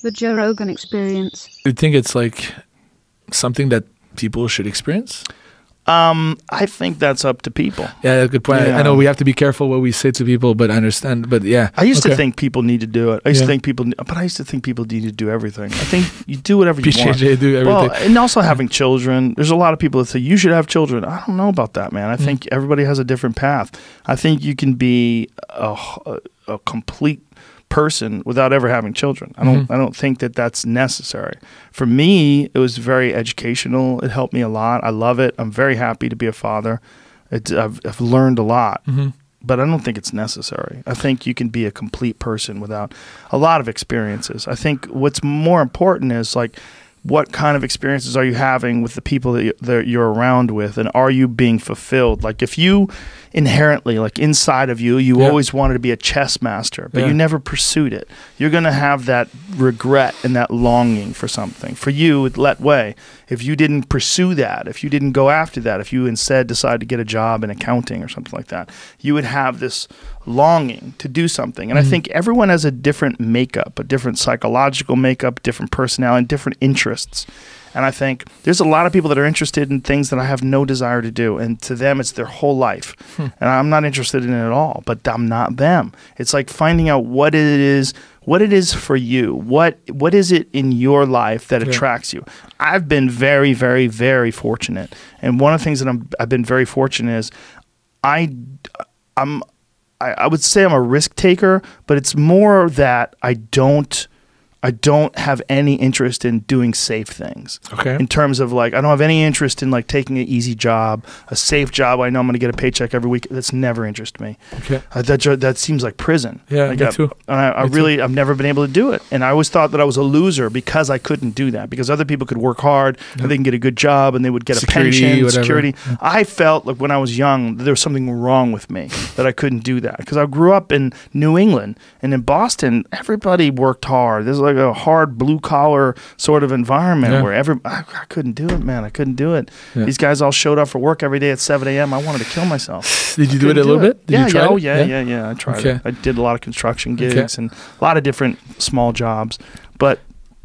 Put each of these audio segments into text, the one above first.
The Joe Rogan Experience. You think it's like something that people should experience? I think that's up to people. Yeah, good point. Yeah. I know we have to be careful what we say to people, but I understand. But yeah, I used to think people need to do it. I used Yeah. to think people, but I used to think people need to do everything. I think you do whatever you want. PJJ do everything. Well, and also having children. There's a lot of people that say you should have children. I don't know about that, man. I think everybody has a different path. I think you can be a complete person without ever having children. I don't think that that's necessary. For me, it was very educational. It helped me a lot. I love it. I'm very happy to be a father. I've learned a lot, but I don't think it's necessary. I think you can be a complete person without a lot of experiences. I think what's more important is like, what kind of experiences are you having with the people that you're around with, and are you being fulfilled? Like if you inherently, like inside of you, always wanted to be a chess master, but you never pursued it, you're going to have that regret and that longing for something. For you, it let way. If you didn't pursue that, if you didn't go after that, if you instead decided to get a job in accounting or something like that, you would have this longing to do something. And I think everyone has a different makeup, a different psychological makeup, different personality, different interests. And I think there's a lot of people that are interested in things that I have no desire to do. And to them, it's their whole life. And I'm not interested in it at all, but I'm not them. It's like finding out what it is for you. What is it in your life that attracts you? I've been very, very, very fortunate. And one of the things that I've been very fortunate is I would say I'm a risk taker, but it's more that I don't have any interest in doing safe things. Okay. In terms of like, I don't have any interest in like taking an easy job, a safe job. I know I'm going to get a paycheck every week. That's never interested me. Okay. That seems like prison. Yeah, like me too. And I've never been able to do it. And I always thought that I was a loser because I couldn't do that. Because other people could work hard and they can get a good job and they would get a pension, security. I felt like when I was young, there was something wrong with me that I couldn't do that. Because I grew up in New England, and in Boston, everybody worked hard. There's like a hard blue collar sort of environment where I couldn't do it, man. I couldn't do it. These guys all showed up for work every day at 7 a.m. I wanted to kill myself. Did you do it a little bit? Did you try it? Yeah. I tried it. I did a lot of construction gigs and a lot of different small jobs, but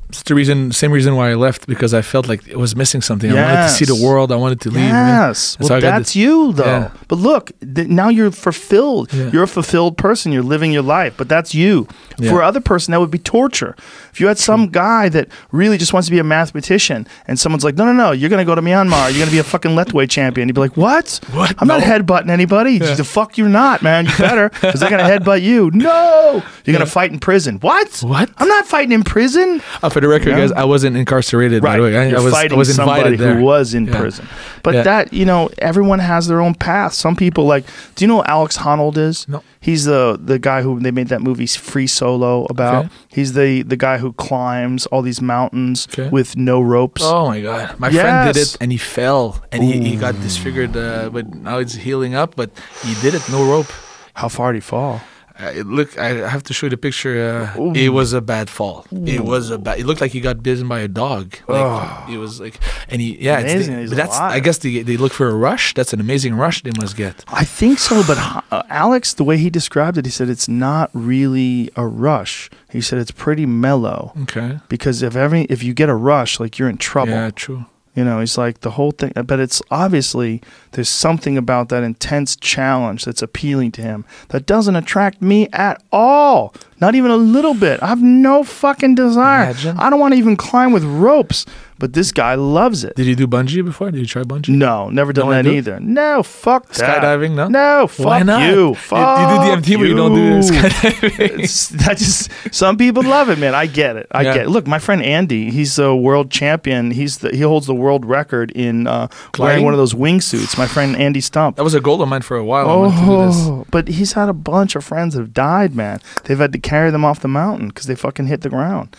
it's the same reason why I left, because I felt like it was missing something. I wanted to see the world. I wanted to leave. Yes. Well, that's you, though. Yeah. But look, now you're fulfilled. Yeah. You're a fulfilled person. You're living your life. But that's you. Yeah. For other person, that would be torture. If you had some guy that really just wants to be a mathematiician and someone's like, no, you're going to go to Myanmar. You're going to be a fucking Letway champion. You'd be like, what? I'm not headbutting anybody. The fuck you're not, man. You better, because they're going to headbutt you. No. You're going to fight in prison. What? I'm not fighting in prison. For the record, guys, I wasn't incarcerated, by the way. You're fighting I was somebody there. who was in prison. But that, everyone has their own path. Some people do you know who Alex Honnold is? No. He's the guy who they made that movie Free Solo about. Okay. He's the guy who climbs all these mountains with no ropes. Oh my God. My friend did it and he fell and he got disfigured, but now it's healing up, but he did it, no rope. How far did he fall? I have to show you the picture. It was a bad fall. It looked like he got bitten by a dog. It was like, and I guess they look for a rush. That's an amazing rush they must get. I think so, but Alex, the way he described it, he said it's not really a rush. He said it's pretty mellow. Okay. Because if you get a rush, like you're in trouble. Yeah, true. He's like the whole thing, but it's obviously there's something about that intense challenge that's appealing to him that doesn't attract me at all. Not even a little bit. I have no fucking desire. Imagine. I don't want to even climb with ropes, but this guy loves it. Did you do bungee before? Did you try bungee? No, never done that either. No, fuck that. Skydiving, no? No, fuck Why not? you. Fuck you do DMT, but you don't do skydiving. Some people love it, man. I get it. I get it. Look, my friend Andy, he's a world champion. He holds the world record in wearing one of those wingsuits. My friend Andy Stump. That was a goal of mine for a while. But he's had a bunch of friends that have died, man. They've had to carry them off the mountain because they fucking hit the ground.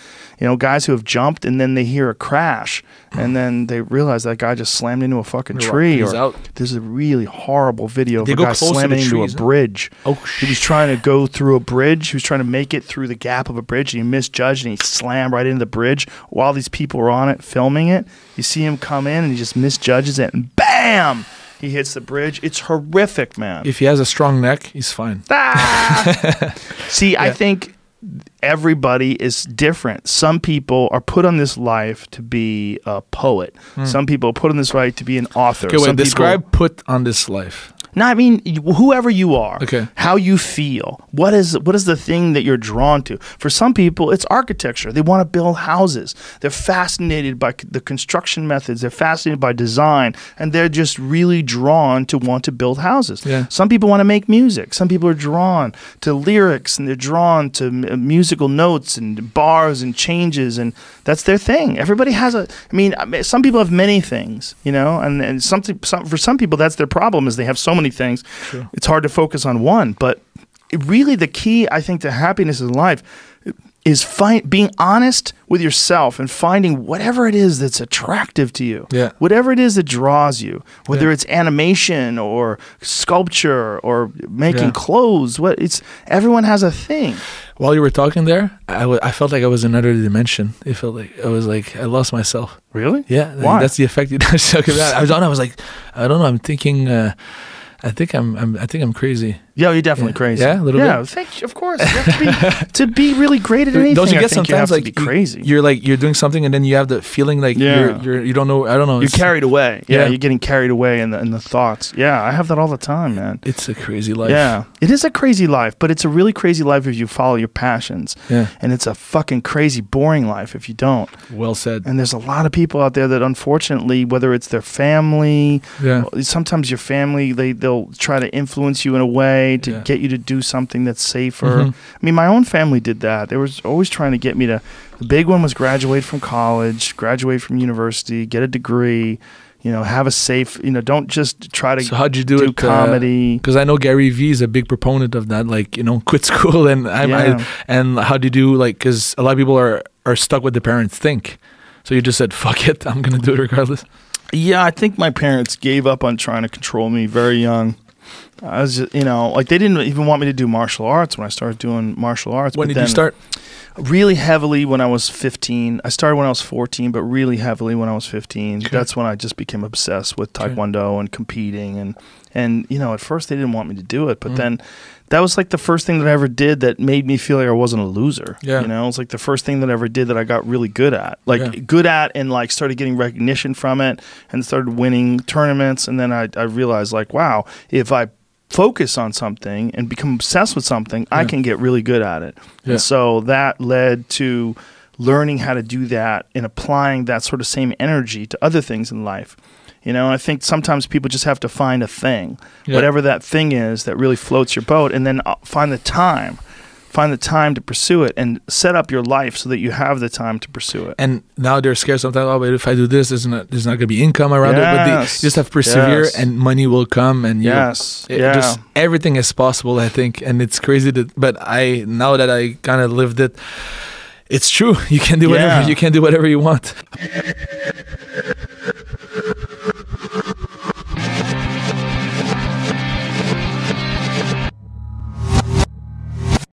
Guys who have jumped and then they hear a crash and then they realize that guy just slammed into a fucking tree. He's out. There's a really horrible video of a guy slamming into a bridge. He was trying to go through a bridge. He was trying to make it through the gap of a bridge and he misjudged and he slammed right into the bridge while these people were on it filming it. You see him come in and he just misjudges it and BAM! He hits the bridge. It's horrific, man. If he has a strong neck, he's fine. See, I think everybody is different. Some people are put on this life to be a poet. Some people are put on this life to be an author. Okay, wait, describe put on this life. No, I mean, whoever you are, okay, how you feel, what is the thing that you're drawn to? For some people, it's architecture. They want to build houses. They're fascinated by the construction methods. They're fascinated by design, and they're just really drawn to want to build houses. Yeah. Some people want to make music. Some people are drawn to lyrics, and they're drawn to musical notes and bars and changes, and that's their thing. Everybody has I mean, some people have many things, you know, and for some people, that's their problem, is they have so many things. Sure. It's hard to focus on one, but really the key, I think, to happiness in life is being honest with yourself and finding whatever it is that's attractive to you. Yeah. Whatever it is that draws you, whether it's animation or sculpture or making clothes. Everyone has a thing. While you were talking there, I felt like I was in another dimension. It felt like I lost myself. Really? Yeah. Why? That's the effect you talking about. I was like, I don't know. I'm thinking. I think I'm crazy. Yeah, you're definitely crazy. Yeah, a little bit. Yeah, of course. You have to be really great at anything. Don't you get sometimes like crazy? You're doing something and then you have the feeling like you don't know. I don't know. You're carried away. Yeah, you're getting carried away in the thoughts. Yeah, I have that all the time, man. It's a crazy life. Yeah, it is a crazy life, but it's a really crazy life if you follow your passions. Yeah, and it's a fucking crazy boring life if you don't. Well said. And there's a lot of people out there that, unfortunately, whether it's their family, sometimes your family, they'll try to influence you in a way to get you to do something that's safer. I mean, my own family did that. They were always trying to get me to. The big one was graduate from college, graduate from university, get a degree. You know, have a safe. You know, don't just try to. So how'd you do it? Comedy. Because I know Gary Vee is a big proponent of that. Like, you know, quit school and and how do you do, like, because a lot of people are stuck with the parents think. So you just said, fuck it, I'm gonna do it regardless. Yeah, I think my parents gave up on trying to control me very young. I was just, you know, like they didn't even want me to do martial arts when I started doing martial arts. When did you start? Really heavily when I was 15. I started when I was 14, but really heavily when I was 15. Okay. That's when I just became obsessed with Taekwondo and competing. And you know, at first they didn't want me to do it, but then that was like the first thing that I ever did that made me feel like I wasn't a loser. Yeah. You know, it was like the first thing that I ever did that I got really good at. Like good at, and like started getting recognition from it and started winning tournaments. And then I realized, like, wow, if I focus on something and become obsessed with something, I can get really good at it. And so that led to learning how to do that and applying that sort of same energy to other things in life. You know, I think sometimes people just have to find a thing, whatever that thing is that really floats your boat, and then find the time to pursue it and set up your life so that you have the time to pursue it. And now they're scared sometimes, oh, but if I do this, there's not going to be income around it. But you just have to persevere and money will come. And just everything is possible, I think. And it's crazy but now that I kind of lived it, it's true. You can do whatever you want.